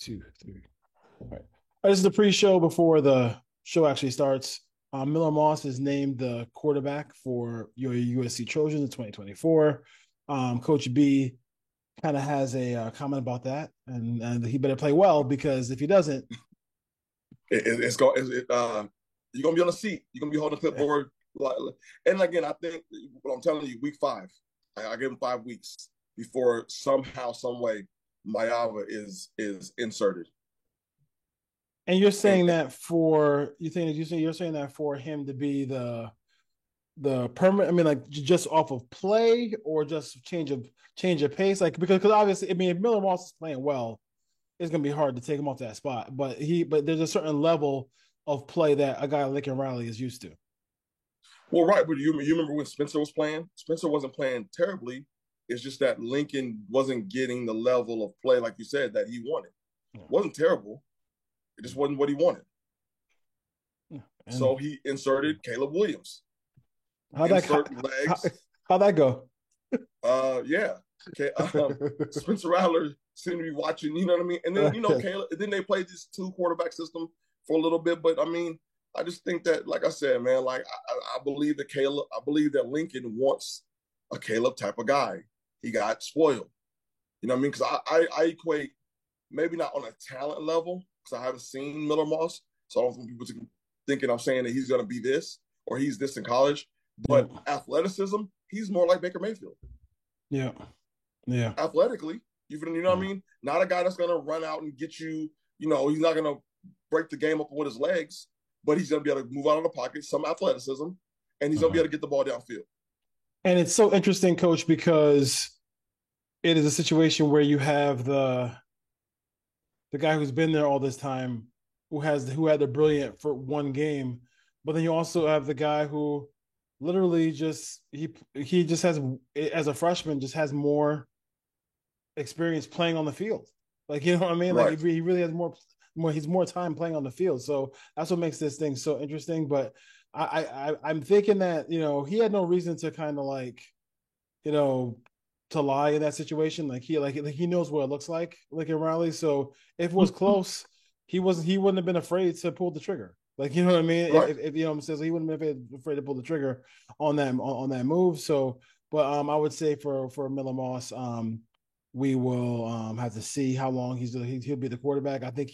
2, 3. All right. This is the pre-show before the show actually starts. Miller Moss is named the quarterback for your USC Trojans in 2024. Coach B kind of has a comment about that, and he better play well because if he doesn't, it's going. You're gonna be on the seat. You're gonna be holding the clipboard. And again, I think what I'm telling you, week 5, I give him 5 weeks before somehow, some way, Mayava is inserted. and you're saying that for you're saying that for him to be the permanent. I mean, like just off of play or just change of pace, like because obviously, I mean, if Miller Moss is playing well, it's gonna be hard to take him off that spot. But there's a certain level of play that a guy like Riley is used to. Well, right, but you remember when Spencer was playing? Spencer wasn't playing terribly. It's just that Lincoln wasn't getting the level of play, like you said, that he wanted. Yeah. It wasn't terrible. It just wasn't what he wanted. Yeah. So And he inserted Caleb Williams. how that Insert how, legs. how that go? Yeah. Okay. Spencer Rattler seemed to be watching, you know what I mean? And then, Caleb, then they played this 2 quarterback system for a little bit. But I mean, I just think that, like I said, man, like I believe that Lincoln wants a Caleb type of guy. He got spoiled. You know what I mean? Because I equate maybe not on a talent level, because I haven't seen Miller Moss. So I don't want people thinking I'm saying that he's going to be this or he's this in college. Yeah, But athleticism, he's more like Baker Mayfield. yeah, yeah. Athletically, you know what I mean? Not a guy that's going to run out and get you, he's not going to break the game up with his legs, but he's going to be able to move out of the pocket, some athleticism, and he's going to be able to get the ball downfield. And it's so interesting, Coach, because it is a situation where you have the guy who's been there all this time, who had the brilliant for one game, but then you also have the guy who literally he just has, as a freshman, just has more experience playing on the field. Like, you know what I mean? Like Right. he really has he's more time playing on the field. So that's what makes this thing so interesting. But I'm thinking that, he had no reason to kind of like, you know, to lie in that situation. He knows what it looks like in Riley. So if it was close, he wouldn't have been afraid to pull the trigger. Like, you know what I mean? Right. If you know what I'm saying, so he wouldn't have been afraid to pull the trigger on that move. So, but I would say for Miller Moss, we will have to see how long he'll be the quarterback. I think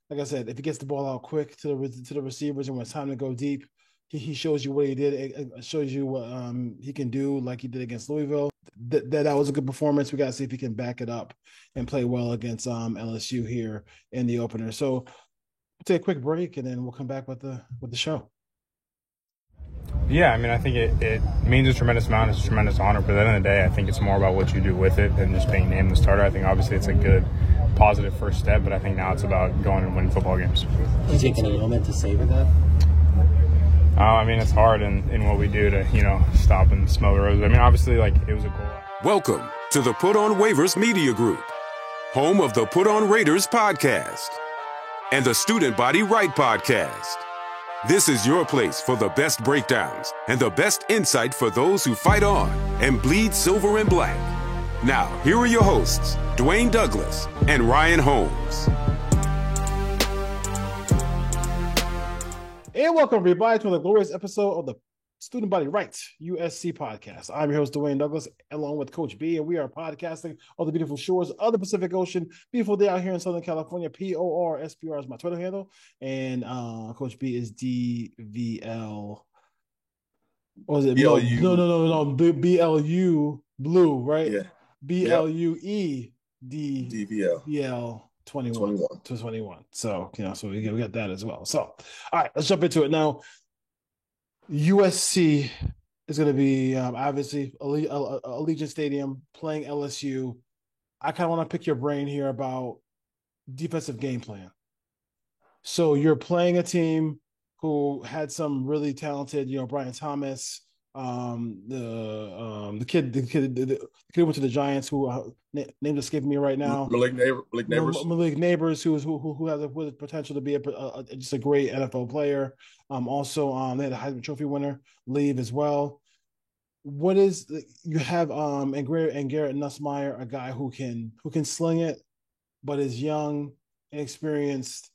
like I said, if he gets the ball out quick to the receivers and when it's time to go deep, he shows you what he did. It shows you what he can do, like he did against Louisville. That was a good performance. We got to see if he can back it up and play well against LSU here in the opener. So we'll take a quick break and then we'll come back with the show. Yeah, I mean, I think it means a tremendous amount. It's a tremendous honor. But at the end of the day, I think it's more about what you do with it than just being named the starter. I think obviously it's a good, positive first step, but I think now it's about going and winning football games. Do you take any moment to savor that? I mean, it's hard in what we do to, stop and smell the roses. I mean, obviously, like, it was a goal. Welcome to the Put On Waivers Media Group, home of the Put On Raiders podcast and the Student Body Right podcast. This is your place for the best breakdowns and the best insight for those who fight on and bleed silver and black. Now, here are your hosts, Dwayne Douglas and Ryan Holmes. And welcome, everybody, to the glorious episode of the Student Body Rights USC podcast. I'm your host, Dwayne Douglas, along with Coach B, and we are podcasting on the beautiful shores of the Pacific Ocean. Beautiful day out here in Southern California. PORSPR is my Twitter handle, and Coach B is DVL. What was it? BLU. No. BLU Blue, right? Yeah. BLUE DVL. DVL 21 to 21. So, so we got that as well. So, all right, let's jump into it now. USC is going to be obviously Allegiant Stadium playing LSU. I kind of want to pick your brain here about defensive game plan. So you're playing a team who had some really talented, Brian Thomas, the kid who went to the Giants, who name escaping me right now. Malik Neighbors. Malik Neighbors, who has the potential to be just a great NFL player. Also, they had a Heisman Trophy winner leave as well. What is you have and Garrett Nussmeier, a guy who can sling it, but is young, and experienced.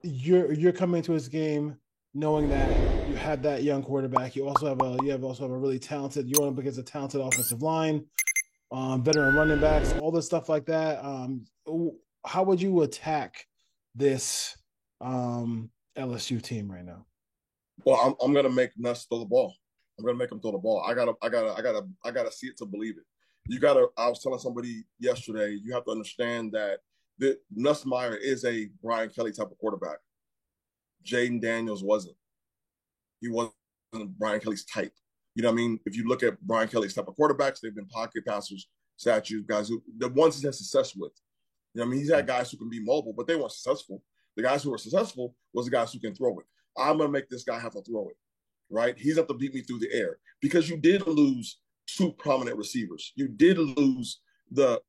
You're coming to his game knowing that you have that young quarterback. You also have a really talented. You're up against a talented offensive line, veteran running backs, all this stuff like that. How would you attack this LSU team right now? Well, I'm gonna make Nuss throw the ball. I'm gonna make him throw the ball. I gotta see it to believe it. I was telling somebody yesterday, you have to understand that Nussmeier is a Brian Kelly type of quarterback. Jaden Daniels wasn't. He wasn't Brian Kelly's type. You know what I mean? If you look at Brian Kelly's type of quarterbacks, they've been pocket passers, statues, guys who the ones he's had success with. You know what I mean? He's had guys who can be mobile, but they weren't successful. The guys who were successful was the guys who can throw it. I'm gonna make this guy have to throw it, right? He's have to beat me through the air because you did lose two prominent receivers. You did lose the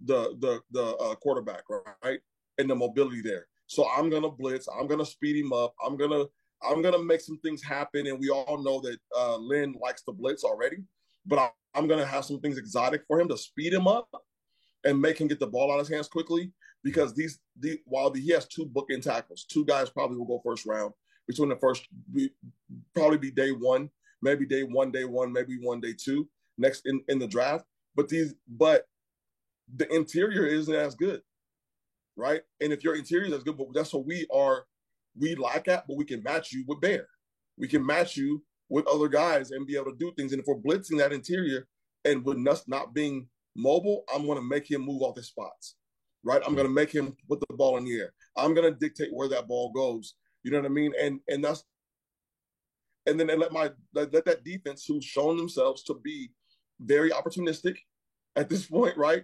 quarterback, right? And the mobility there. So I'm gonna blitz. I'm gonna speed him up. I'm gonna make some things happen. And we all know that Lynn likes to blitz already, but I'm gonna have some things exotic for him to speed him up and make him get the ball out of his hands quickly. Because while he has two bookend tackles, two guys probably will go first round between the first, probably be day one, maybe day one, maybe one, day two next in the draft. But the interior isn't as good, right? And if your interior is as good, but that's what we like at, but we can match you with Bear. We can match you with other guys and be able to do things. And if we're blitzing that interior and with Nuss not being mobile, I'm going to make him move off his spots, right? I'm going to make him put the ball in the air. I'm going to dictate where that ball goes. You know what I mean? And then let that defense, who's shown themselves to be very opportunistic at this point, right?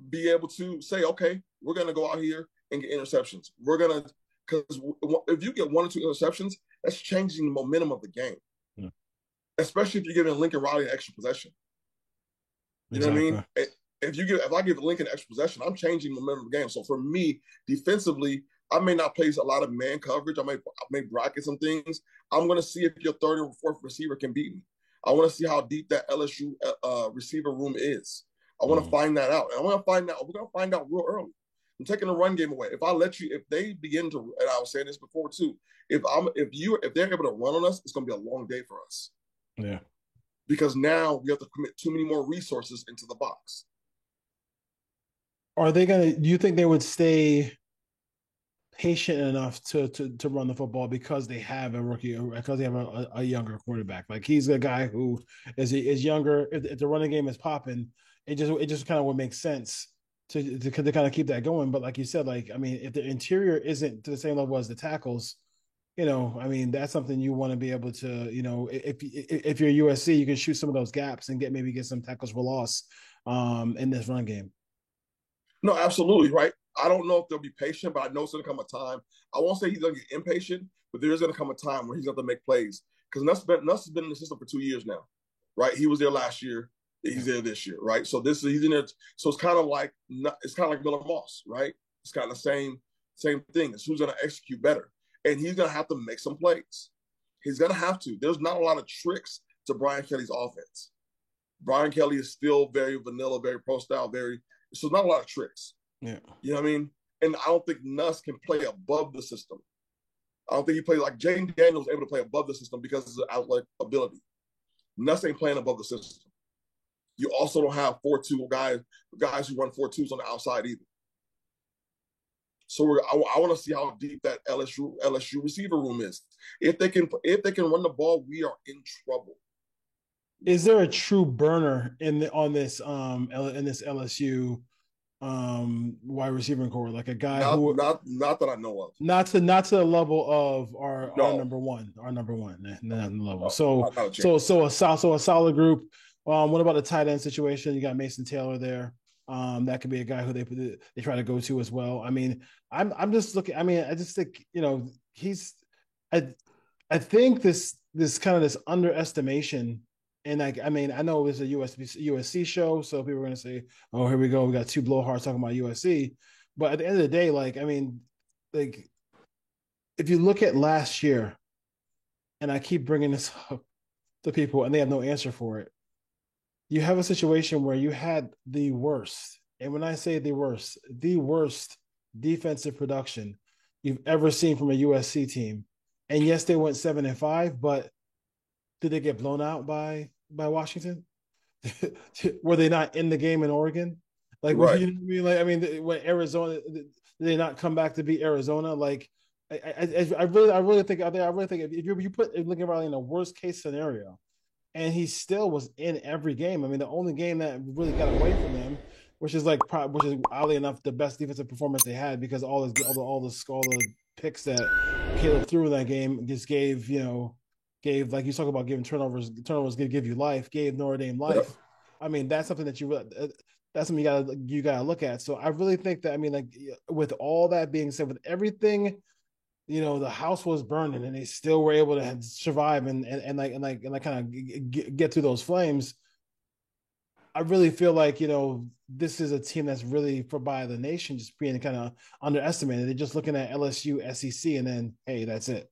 Be able to say, okay, we're going to go out here and get interceptions. Because if you get one or two interceptions, that's changing the momentum of the game. Yeah. Especially if you're giving Lincoln Riley an extra possession. You know what I mean? If I give Lincoln extra possession, I'm changing the momentum of the game. So for me, defensively, I may not place a lot of man coverage. I may bracket some things. I'm going to see if your third or fourth receiver can beat me. I want to see how deep that LSU receiver room is. I want to find that out. And I want to find out. We're going to find out real early. I'm taking the run game away. If they begin to, and I was saying this before too, if they're able to run on us, it's going to be a long day for us. Yeah. Because now we have to commit too many more resources into the box. Do you think they would stay patient enough to run the football because they have a rookie, because they have a younger quarterback? Like, he's a guy who is younger. If the running game is popping, it just kind of would make sense to kind of keep that going. But like you said, like, I mean, if the interior isn't to the same level as the tackles, you know, I mean, that's something you want to be able to, you know, if you're USC, you can shoot some of those gaps and get some tackles for loss in this run game. No, absolutely, right? I don't know if they'll be patient, but I know it's going to come a time. I won't say he's going to get impatient, but there's going to come a time where he's going to make plays. Because Nuss has been in the system for 2 years now, right? He was there last year. He's there this year, right? So he's in there. So it's kind of like Miller Moss, right? It's kind of the same thing. It's who's going to execute better. And he's going to have to make some plays. He's going to have to. There's not a lot of tricks to Brian Kelly's offense. Brian Kelly is still very vanilla, very pro style, so not a lot of tricks. Yeah. You know what I mean? And I don't think Nuss can play above the system. I don't think he plays like Jaden Daniels able to play above the system because of his athletic ability. Nuss ain't playing above the system. You also don't have 4-2 guys who run 4-2s on the outside either. So I want to see how deep that LSU receiver room is. If they can run the ball, we are in trouble. Is there a true burner in this LSU wide receiver core, like a guy not that I know of, not to the level of our number one level. So a solid group. What about the tight end situation? You got Mason Taylor there. That could be a guy who they try to go to as well. I mean, I'm just looking. I mean, I just think, you know, I think this kind of this underestimation. And I mean, I know it's a USC show, so people are going to say, "Oh, here we go. We got two blowhards talking about USC." But at the end of the day, like, I mean, like, if you look at last year, and I keep bringing this up to people, and they have no answer for it. You have a situation where you had the worst, and when I say the worst defensive production you've ever seen from a USC team. And yes, they went 7-5, but did they get blown out by Washington? Were they not in the game in Oregon? Like, Right. you know what I mean? Like, I mean, when Arizona, did they not come back to beat Arizona? Like, I really think if you put Lincoln Riley in a worst case scenario, and he still was in every game. I mean, the only game that really got away from him, which is oddly enough the best defensive performance they had, because all the picks that Caleb threw in that game just gave like you talk about giving turnovers give you life, gave Notre Dame life. I mean, that's something that's something you gotta look at. So I really think that, I mean, like, with all that being said, with everything, the house was burning and they still were able to survive and kind of get through those flames. I really feel like, this is a team that's really, for by the nation, just being kind of underestimated. They're just looking at LSU, SEC, and then, hey, that's it.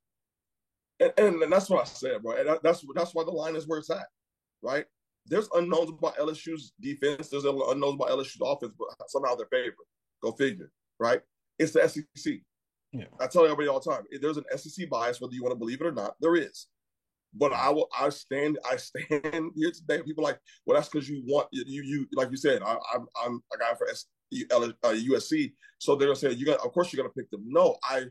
And that's what I said, bro. And that's why the line is where it's at, right? There's unknowns about LSU's defense. There's unknowns about LSU's offense, but somehow they're favored. Go figure, right? It's the SEC. Yeah. I tell everybody all the time, there's an SEC bias, whether you want to believe it or not. There is. But I stand here today. People are like, well, that's because you want you like you said. I'm a guy for USC, so they're gonna say of course you're gonna pick them. No, I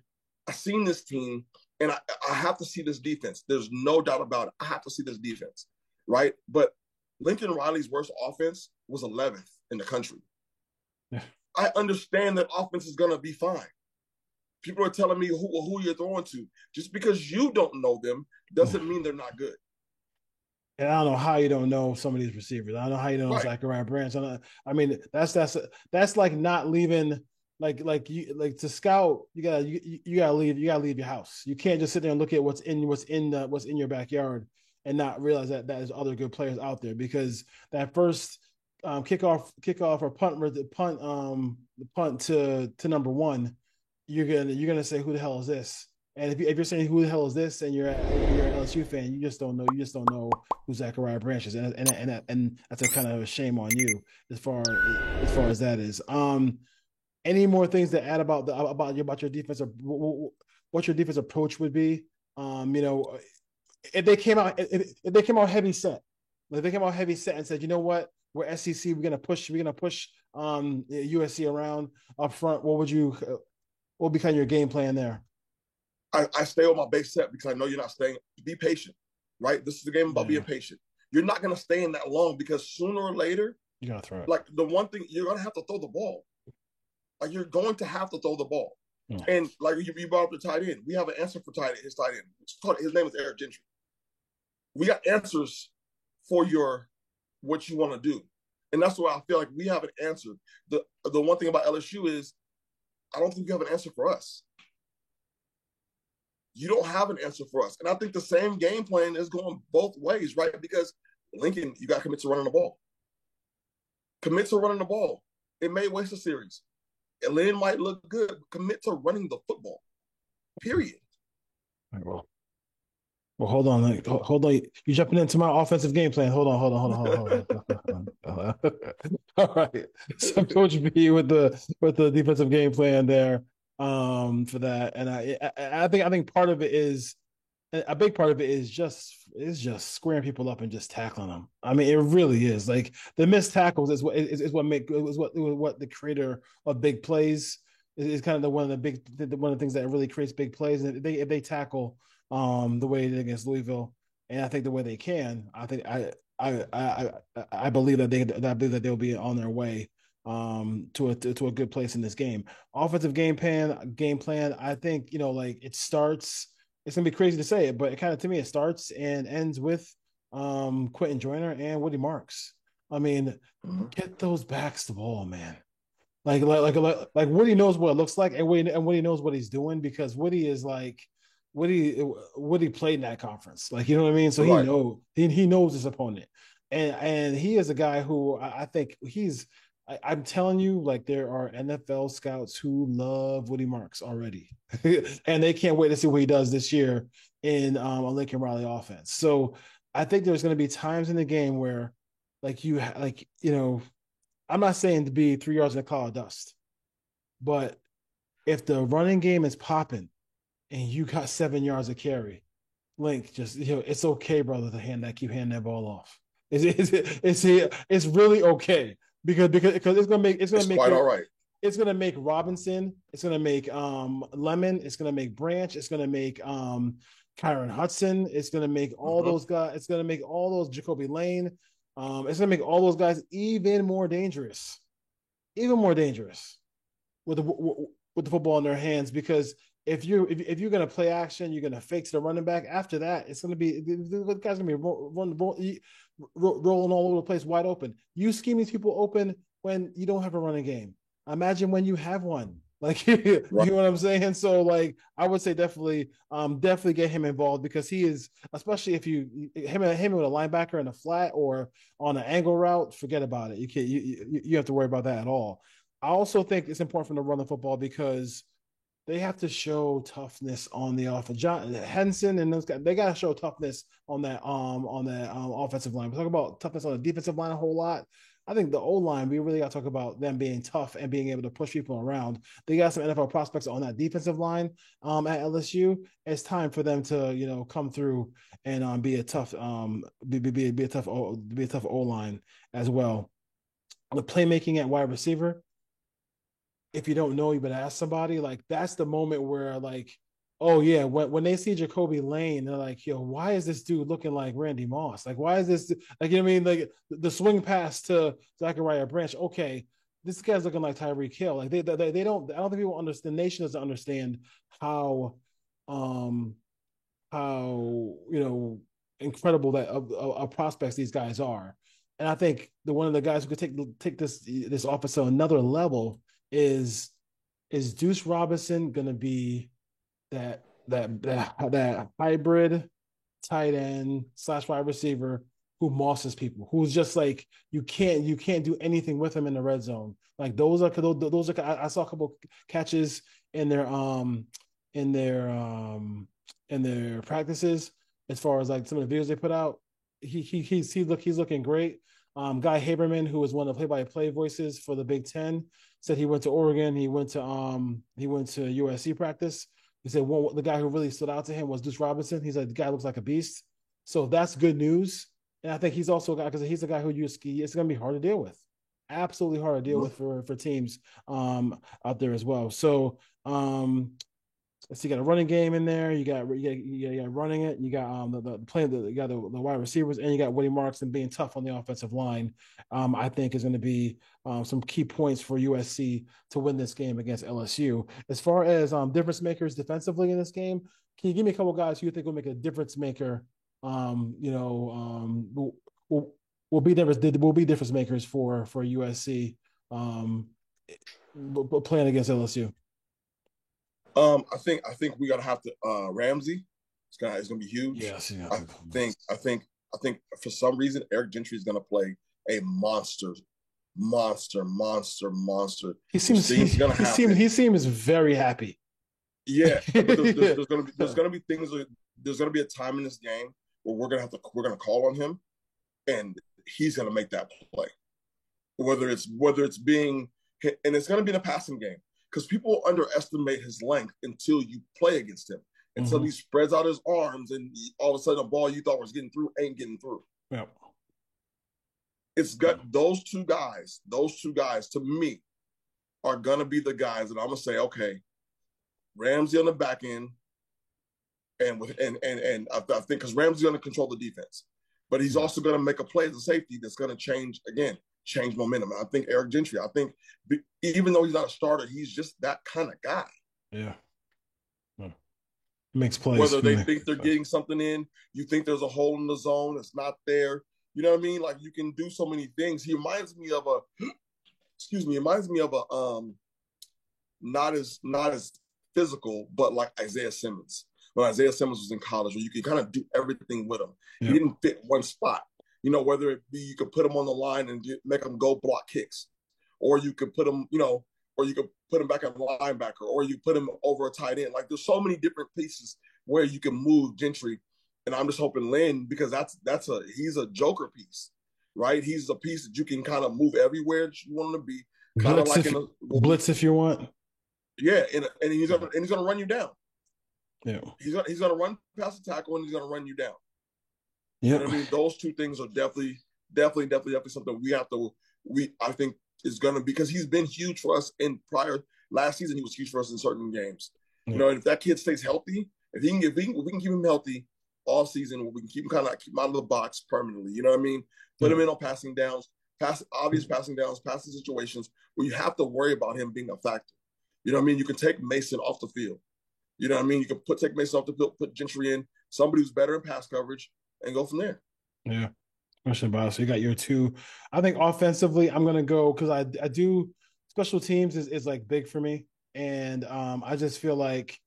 seen this team, and I have to see this defense. There's no doubt about it. I have to see this defense, right? But Lincoln Riley's worst offense was 11th in the country. Yeah. I understand that offense is gonna be fine. People are telling me who you're throwing to. Just because you don't know them doesn't mean they're not good. And I don't know how you don't know some of these receivers. I don't know how you don't know Zachariah Branch. I mean, that's like not leaving. Like to scout, you gotta leave your house. You can't just sit there and look at what's in your backyard and not realize that there's other good players out there, because that first kickoff or punt to number one, you're gonna say, who the hell is this? And if you're saying who the hell is this, and you're an LSU fan, you just don't know who Zachariah Branch is, and that's a kind of a shame on you as far as that is. Any more things to add about your defense, or what your defense approach would be? If they came out heavy set, like they came out heavy set and said, you know what, we're SEC, we're gonna push USC around up front. What would be kind of your game plan there? I stay on my base set because I know you're not staying. Be patient, right? This is a game about being patient. You're not going to stay in that long, because sooner or later, you're going to throw it. Like, the one thing, you're going to have to throw the ball. Like, you're going to have to throw the ball. And like you brought up the tight end. We have an answer for his tight end. His name is Eric Gentry. We got answers for what you want to do. And that's why I feel like we have an answer. The one thing about LSU is, I don't think you have an answer for us. You don't have an answer for us. And I think the same game plan is going both ways, right? Because Lincoln, you got to commit to running the ball. Commit to running the ball. It may waste a series. Lynn might look good, but commit to running the football. Period. All right, well, hold on. You're jumping into my offensive game plan. Hold on. All right. So Coach B with the defensive game plan there for that. And I think part of it is, a big part of it is just squaring people up and just tackling them. I mean, it really is. Like, the missed tackles is what the creator of big plays is kind of one of the things that really creates big plays. And if they tackle the way they did against Louisville, and I think the way they can, I think I believe that they'll be on their way to a good place in this game. Offensive game plan. I think, it starts. It's gonna be crazy to say it, but to me, it starts and ends with Quentin Joyner and Woody Marks. I mean, get those backs the ball, man. Like Woody knows what it looks like, and Woody knows what he's doing, because Woody is like Woody played in that conference, like, you know what I mean. So he knows his opponent, and he is a guy who I think I'm telling you, like, there are NFL scouts who love Woody Marks already, and they can't wait to see what he does this year in a Lincoln Riley offense. So I think there's going to be times in the game where, I'm not saying to be 3 yards in a cloud of dust, but if the running game is popping and you got 7 yards of carry, Link, just it's okay, brother, to keep handing that ball off. It's really okay because it's quite all right. It's gonna make Robinson, it's gonna make Lemon, it's gonna make Branch, it's gonna make Kyron Hudson, it's gonna make all those guys, it's gonna make all those Jacoby Lane, it's gonna make all those guys even more dangerous with the football in their hands, because if you're going to play action, you're going to fake to the running back. After that, it's going to be the guy's going to be rolling all over the place, wide open. You scheme these people open when you don't have a running game. Imagine when you have one. Like, you know what I'm saying? So, like, I would say definitely get him involved, because he is, especially if him with a linebacker in a flat or on an angle route, forget about it. You have to worry about that at all. I also think it's important for them to run the football, because they have to show toughness on the offense. John Henson and those guys, they got to show toughness on that offensive line. We talk about toughness on the defensive line a whole lot. I think the O-line, we really got to talk about them being tough and being able to push people around. They got some NFL prospects on that defensive line at LSU. It's time for them to come through and be a tough O-line as well. The playmaking at wide receiver, if you don't know, you better ask somebody. Like, that's the moment where, like, oh yeah, when they see Jacoby Lane, they're like, yo, why is this dude looking like Randy Moss? Like, why is this, like, you know what I mean? Like, the swing pass to Zachariah Branch, okay, this guy's looking like Tyreek Hill. Like, they don't, I don't think people understand, the nation doesn't understand how incredible that of prospects these guys are. And I think one of the guys who could take this offense to another level is Deuce Robinson going to be that hybrid tight end / wide receiver who mosses people, who's just like, you can't do anything with him in the red zone. Like, those are I saw a couple catches in their practices, as far as like some of the videos they put out. He's looking great. Guy Haberman, who was one of the play-by-play voices for the Big Ten, said he went to Oregon. He went to USC practice. He said the guy who really stood out to him was Deuce Robinson. He's like, the guy looks like a beast. So that's good news. And I think he's also a guy, because he's a guy who it's going to be hard to deal with. Absolutely hard to deal with for teams out there as well. So so you got a running game in there. You got running it. You got you got the wide receivers, and you got Woody Marks and being tough on the offensive line. I think is going to be some key points for USC to win this game against LSU. As far as difference makers defensively in this game, can you give me a couple guys who you think will make a difference maker? Will be difference makers for USC playing against LSU. I think we gotta have to Ramsey. It's gonna be huge. Yes, yeah. I think for some reason Eric Gentry is gonna play a monster. He seems very happy. Yeah, but there's gonna be things. There's gonna be a time in this game where we're gonna call on him, and he's gonna make that play. Whether it's being, and it's gonna be in a passing game. Because people underestimate his length until you play against him. Until he spreads out his arms and all of a sudden a ball you thought was getting through ain't getting through. Yep. It's got those two guys to me are going to be the guys that I'm going to say, okay, Ramsey on the back end. And I think because Ramsey's going to control the defense. But he's also going to make a play as a safety that's going to change momentum. And I think Eric Gentry, even though he's not a starter, he's just that kind of guy. Yeah. Makes plays. Whether they think they're getting something in, you think there's a hole in the zone, it's not there. You know what I mean? Like, you can do so many things. He reminds me of not as physical, but like Isaiah Simmons. When Isaiah Simmons was in college, where you could kind of do everything with him. Yep. He didn't fit one spot. Whether it be you could put him on the line and make him go block kicks, or you could put him, or you could put him back at linebacker, or you put him over a tight end. Like, there's so many different pieces where you can move Gentry. And I'm just hoping Lynn, because he's a joker piece, right? He's a piece that you can kind of move everywhere that you want him to be. Kind of like blitz if you want. Yeah, and he's gonna run you down. Yeah, he's gonna run past the tackle and he's gonna run you down. yeah. You know what I mean? Those two things are definitely something I think is gonna, because he's been huge for us in prior last season. He was huge for us in certain games. Yeah. You know, and if that kid stays healthy, if we can keep him healthy all season, we can keep him keep him out of the box permanently. You know what I mean? Put him in on passing downs, obvious passing downs, passing situations where you have to worry about him being a factor. You know what I mean? You can take Mason off the field. You know what I mean? You can take Mason off the field, put Gentry in, somebody who's better in pass coverage, and go from there. Yeah. Question about it. So you got your two. I think offensively, I'm gonna go because I do special teams is like big for me. And I just feel like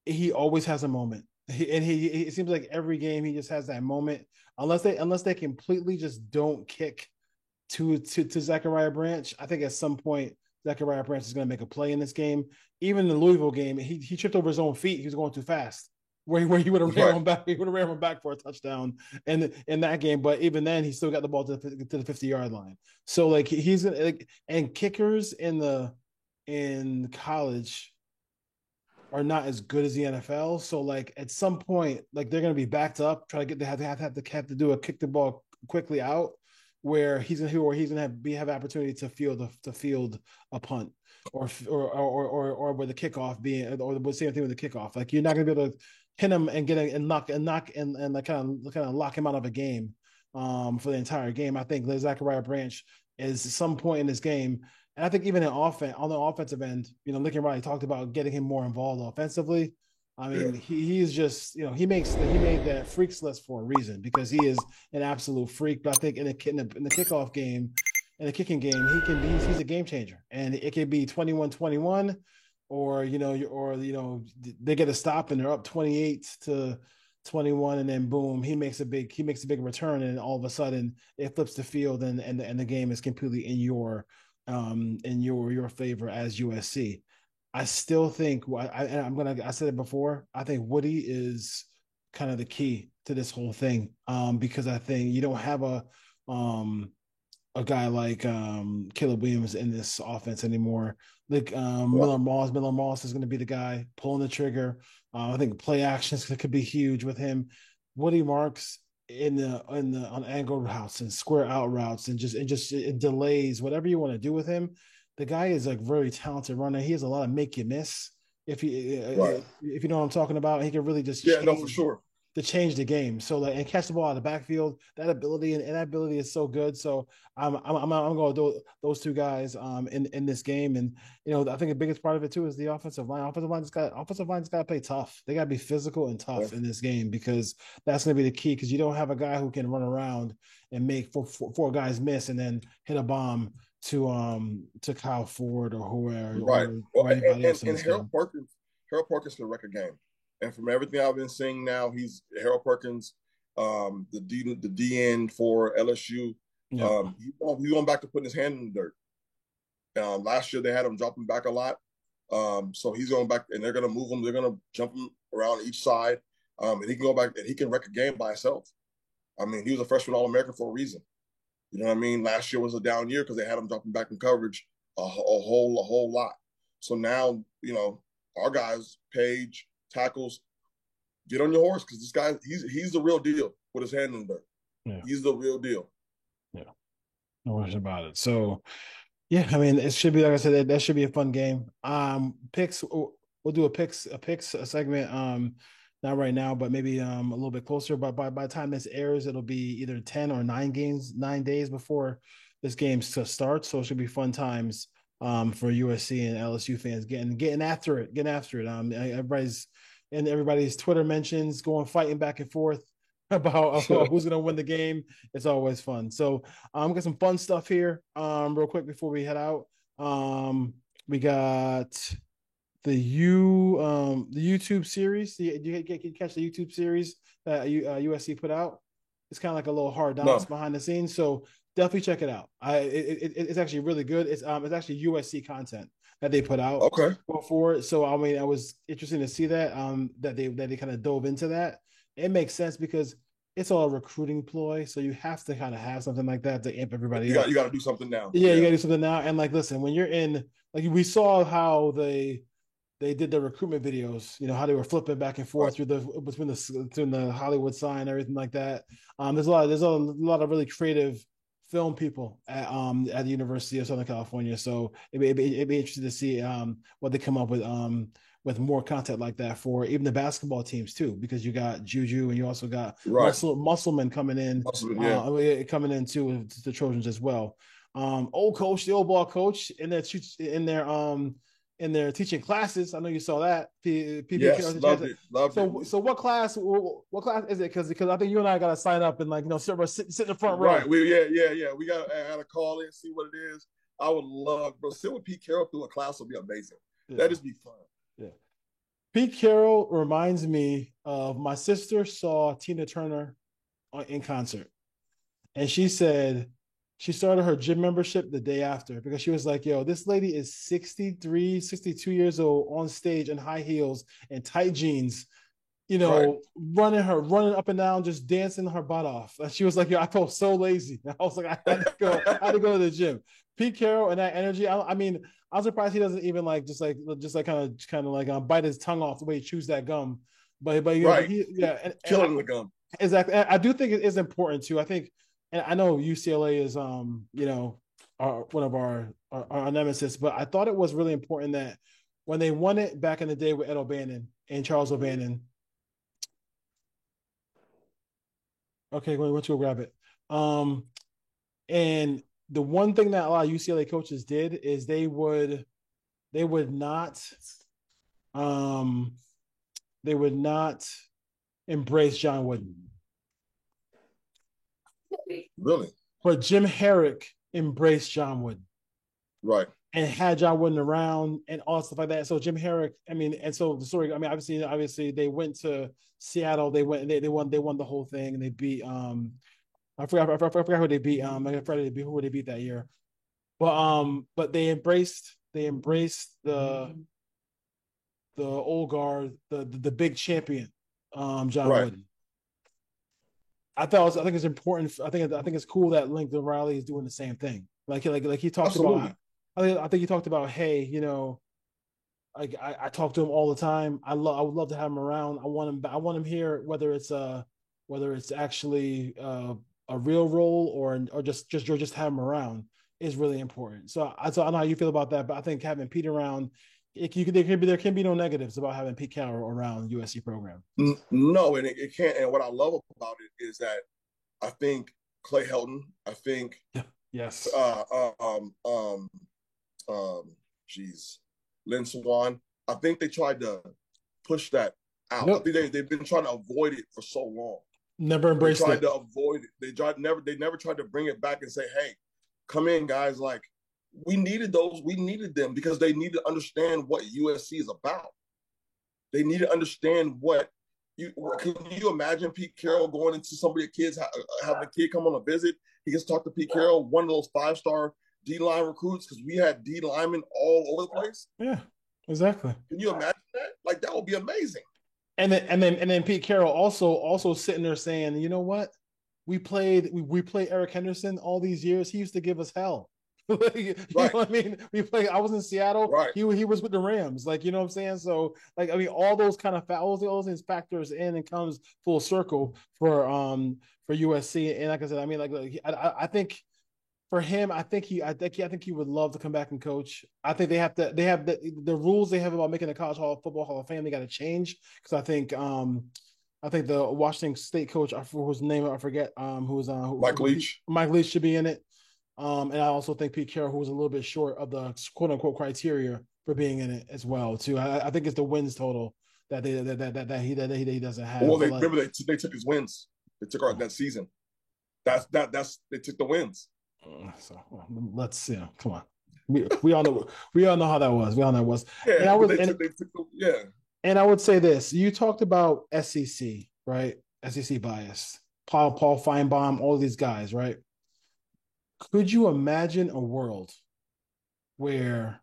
he always has a moment. It seems like every game he just has that moment. Unless they completely just don't kick to Zachariah Branch. I think at some point Zachariah Branch is going to make a play in this game. Even the Louisville game, he tripped over his own feet. He was going too fast. Where he would have ran him back. He would have ran him back for a touchdown in that game. But even then, he still got the ball to the 50-yard line. So like he's like, and kickers in college are not as good as the NFL. So like at some point, like they're going to be backed up, try to get have to do a kick the ball quickly out, where he's gonna have opportunity to field a punt or with the kickoff being, or the same thing with the kickoff. Like you're not gonna be able to hit him and get and knock and like kind of lock him out of a game for the entire game. I think Zachariah Branch is some point in this game. And I think even on the offensive end, Lincoln Riley talked about getting him more involved offensively. I mean, he's just, he made that freaks list for a reason, because he is an absolute freak. But I think in the kickoff game, in the kicking game, he's a game changer, and it could be 21-21, or they get a stop and they're up 28-21, and then boom, he makes a big return, and all of a sudden it flips the field, and the game is completely in your favor as USC. I still think I said it before. I think Woody is kind of the key to this whole thing, because I think you don't have a guy like Caleb Williams in this offense anymore. Like Miller Moss is going to be the guy pulling the trigger. I think play actions could be huge with him. Woody Marks on angled routes and square out routes and just delays, whatever you want to do with him. The guy is like very talented runner. He has a lot of make you miss. If you know what I'm talking about, he can really just for sure to change the game. So like, and catch the ball out of the backfield. That ability is so good. So I'm going to do those two guys in this game. And I think the biggest part of it too is the offensive line. Offensive line's got to play tough. They got to be physical and tough in this game, because that's going to be the key. Because you don't have a guy who can run around and make four guys miss and then hit a bomb to Kyle Ford or whoever. Right. And Harold Perkins can wreck a game. And from everything I've been seeing now, he's Harold Perkins, the DN for LSU. Yeah. He's going back to putting his hand in the dirt. Last year they had him dropping back a lot. So he's going back, and they're going to move him. They're going to jump him around each side. And he can go back, and he can wreck a game by himself. I mean, he was a freshman All-American for a reason. You know what I mean? Last year was a down year because they had him dropping back in coverage a whole lot. So now, our guys, Page, tackles, get on your horse, because this guy, he's the real deal with his hand in the dirt. Yeah. He's the real deal. Yeah. No question about it. So, yeah, I mean, it should be, like I said, that should be a fun game. Picks, we'll do a picks segment. Not right now, but maybe a little bit closer. But by the time this airs, it'll be either 10 or 9 days before this game starts. So it should be fun times for USC and LSU fans getting after it. Everybody's Twitter mentions fighting back and forth about who's going to win the game. It's always fun. So we got some fun stuff here. Real quick before we head out, we got the YouTube series. Did you catch the YouTube series that USC put out? It's kind of like a little hard knocks behind the scenes. So definitely check it out. It's actually really good. It's actually USC content that they put out. Okay. Before, so I mean, it was interesting to see that that they kind of dove into that. It makes sense because it's all a recruiting ploy. So you have to kind of have something like that to amp everybody up. You got to do something now. Yeah, you got to do something now. And like, listen, when you're in, like, we saw how they did the recruitment videos. You know how they were flipping back and forth through between the Hollywood sign and everything like that. There's a lot of really creative film people at the University of Southern California. So it'd be interesting to see what they come up with more content like that for even the basketball teams too, because you got Juju and you also got Musselman coming in, coming in too with the Trojans as well. Old coach, the old ball coach, in their teaching classes. I know you saw that. Yes, loved it. So what class is it? Because I think you and I got to sign up and sit in the front row. Right. We got to call in, see what it is. I would love, bro. Sit with Pete Carroll through a class would be amazing. Yeah. That'd just be fun. Yeah. Pete Carroll reminds me of my sister saw Tina Turner in concert. And she said she started her gym membership the day after because she was like, yo, this lady is 63, 62 years old on stage in high heels and tight jeans, running up and down, just dancing her butt off. And she was like, yo, I felt so lazy. I was like, I had to go to the gym. Pete Carroll and that energy. I mean, I'm surprised he doesn't even kind of bite his tongue off the way he chews that gum. But killing the gum. Exactly. I do think it is important too. I think, and I know UCLA is one of our nemesis, but I thought it was really important that when they won it back in the day with Ed O'Bannon and Charles O'Bannon. Okay, let's go grab it. And the one thing that a lot of UCLA coaches did is they would not embrace John Wooden. Really? But Jim Herrick embraced John Wooden. Right. And had John Wooden around and all stuff like that. So Jim Herrick, and so the story, obviously they went to Seattle, they won the whole thing, and they beat I forgot who they beat. Who would they beat that year? But they embraced the old guard, the big champion, John Wooden. I think it's important. I think it's cool that Lincoln Riley is doing the same thing. Like he talked Absolutely. about. I think he talked about, hey, I talk to him all the time. I would love to have him around. I want him here, whether it's actually a real role or just have him around is really important. So I don't know how you feel about that, but I think having Pete around, there can be no negatives about having Pete Carroll around USC program. No, and it can't. And what I love about it is that I think Clay Helton, yes, Lynn Swann, I think they tried to push that out. Yep. I think they've been trying to avoid it for so long. Never embraced it. They tried to avoid it. They never tried to bring it back and say, hey, come in, guys. Like, we needed them because they need to understand what USC is about. They need to understand can you imagine Pete Carroll going into a kid's, having a kid come on a visit? He gets to talk to Pete Carroll, one of those 5-star D-line recruits, because we had D linemen all over the place. Yeah, exactly. Can you imagine that? Like, that would be amazing. And then Pete Carroll also sitting there saying, you know what? We played Eric Henderson all these years. He used to give us hell. You know what I mean? I was in Seattle. Right. He was with the Rams. Like, you know what I'm saying? So, like, I mean, all those kind of all those things factors in and comes full circle for USC. And like I said, I mean, I think for him, I think he would love to come back and coach. I think they have the rules they have about making the College Football Hall of Fame, they got to change, because I think the Washington State coach, whose name I forget, Mike Leach. Mike Leach should be in it. And I also think Pete Carroll, who was a little bit short of the quote unquote criteria for being in it as well too. I think it's the wins total that he doesn't have. Well, remember they took his wins. They took that season. They took the wins. So let's see. Come on, we all know how that was. Yeah, And I would say this: you talked about SEC, right? SEC bias. Paul Feinbaum, all these guys, right? Could you imagine a world where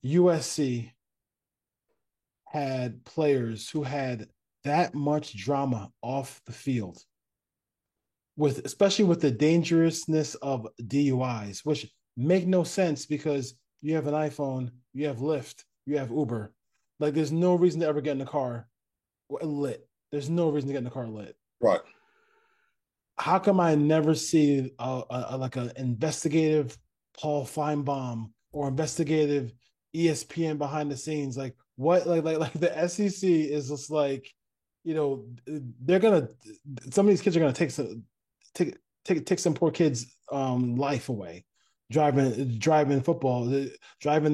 USC had players who had that much drama off the field especially with the dangerousness of DUIs, which make no sense because you have an iPhone, you have Lyft, you have Uber. Like, there's no reason to ever get in the car lit. There's no reason to get in the car lit. Right. How come I never see like an investigative Paul Feinbaum or investigative ESPN behind the scenes? Like, what? Like the SEC is just like, they're gonna. Some of these kids are gonna take some poor kid's life away, driving football, driving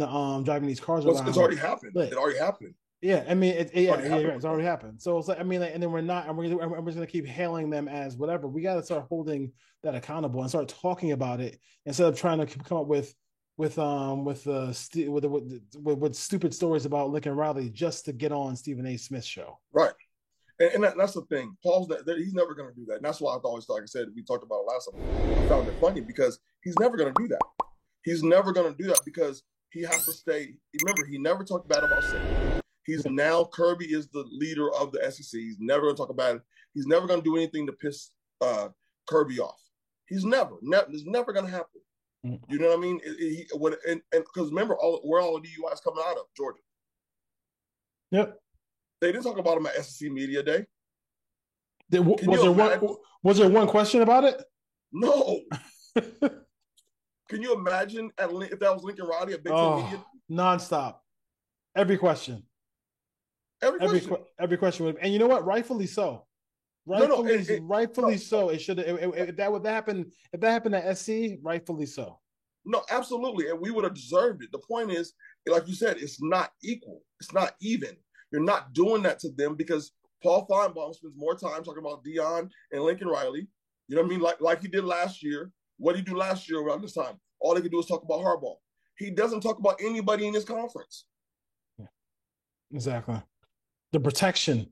these cars Well, around. it's already happened. It already happened. Yeah, I mean, it's already happened. So it's like, I mean, like, and then we're just gonna keep hailing them as whatever. We got to start holding that accountable and start talking about it instead of trying to come up with stupid stories about Lincoln Riley just to get on Stephen A. Smith's show. Right. And that's the thing. He's never going to do that. And that's why I always, like I said, we talked about it last time. I found it funny because he's never going to do that. He's never going to do that because he has to stay. Remember, he never talked bad about Saban. Now Kirby is the leader of the SEC. He's never going to talk about it. He's never going to do anything to piss Kirby off. It's never going to happen. You know what I mean? And because remember, where all the DUIs coming out of Georgia. Yep. They didn't talk about him at SEC Media Day. Was there one question about it? No. Can you imagine if that was Lincoln Riley at Big Ten Media? Nonstop. Every question. Every question. And you know what? Rightfully so. Rightfully so. It should. If that happened at SC, rightfully so. No, absolutely, and we would have deserved it. The point is, like you said, it's not equal. It's not even. You're not doing that to them because Paul Feinbaum spends more time talking about Deion and Lincoln Riley. You know what I mean? Like he did last year. What did he do last year around this time? All he could do is talk about Harbaugh. He doesn't talk about anybody in this conference. Yeah, exactly. The protection.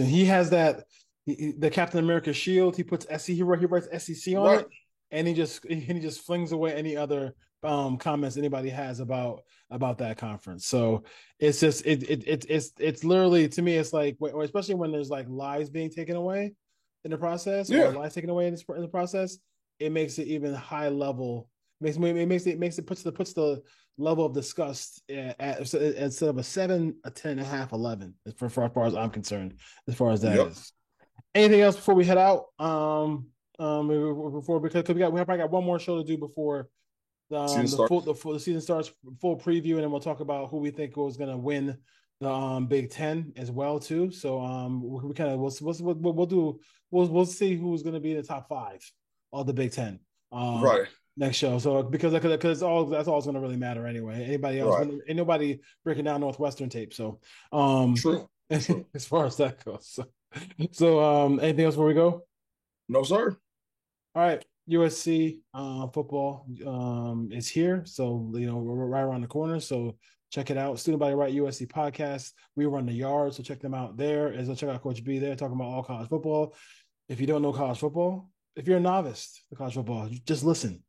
He has that. The Captain America shield. He puts SC. He writes SEC on it, and he just flings away any other comments anybody has about that conference. So it's just it's literally, to me, it's like, especially when there's like lives being taken away in the process, or lives taken away in the process, it makes it even high level. Puts the level of disgust at instead of a 7, a 10.5, 11 for as far as I'm concerned, as far as that is. Anything else before we head out? Because we probably got one more show to do before the season starts, full preview, and then we'll talk about who we think was going to win the Big Ten as well too. So we kind of we'll see who's going to be in the top 5 of the Big Ten next show. So because that's all that's going to really matter anyway. Anybody else? Ain't nobody breaking down Northwestern tape. So True. As far as that goes. So anything else before we go? No, sir. All right. USC football is here. So, we're right around the corner. So check it out. Student Body Right USC podcast. We run the yard. So check them out there. As well, check out Coach B there talking about all college football. If you don't know college football, if you're a novice to college football, just listen.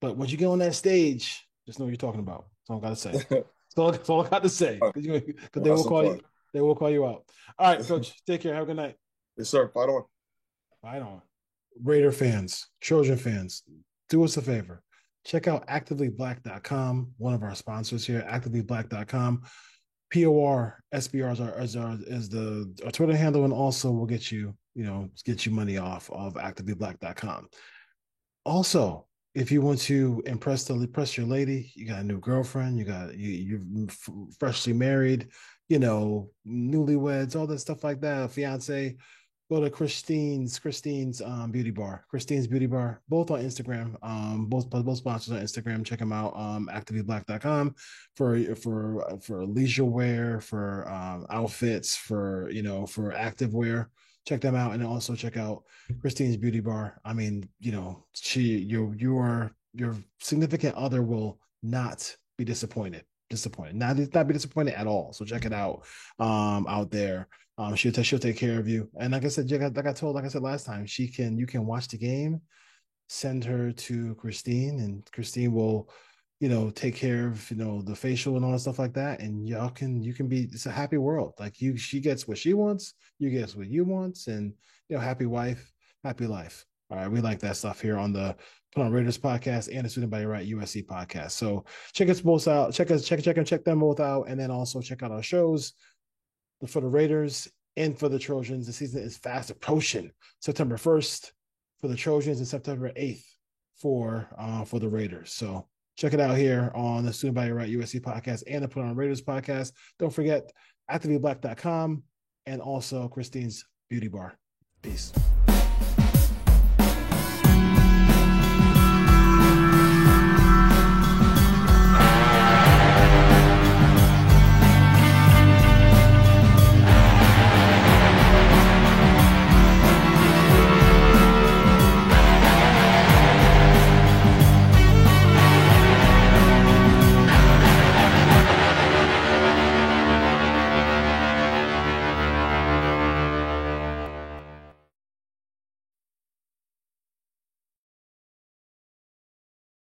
But once you get on that stage, just know what you're talking about. That's all I got to say. That's all I got to say. Because they will call you. They will call you out. All right, Coach. Take care. Have a good night. Yes, sir. Fight on. Fight on. Raider fans, Trojan fans, do us a favor. Check out activelyblack.com, one of our sponsors here, activelyblack.com. POR SBR is our Twitter handle, and also we'll get you money off of activelyblack.com. Also, if you want to impress your lady, you got a new girlfriend, you're freshly married, newlyweds, all that stuff like that, a fiance, go to Christine's Beauty Bar. Christine's Beauty Bar, both on Instagram. Both sponsors on Instagram. Check them out. activelyblack.com for leisure wear, for outfits, for active wear. Check them out, and also check out Christine's Beauty Bar. I mean, your significant other will not be disappointed. Not be disappointed at all. So check it out out there. She'll take care of you. And like I said, like I said last time, you can watch the game, send her to Christine, and Christine will, take care of, the facial and all that stuff like that. And you can be, it's a happy world. Like she gets what she wants, you get what you want, and happy wife, happy life. All right, we like that stuff here on the Put On Raiders podcast and the Student Body Right USC podcast. So check us both out. Check them both out, and then also check out our shows for the Raiders and for the Trojans. The season is fast approaching. September 1st for the Trojans and September 8th for the Raiders. So check it out here on the Student Body Right USC podcast and the Put On Raiders podcast. Don't forget activateblack.com and also Christine's Beauty Bar. Peace.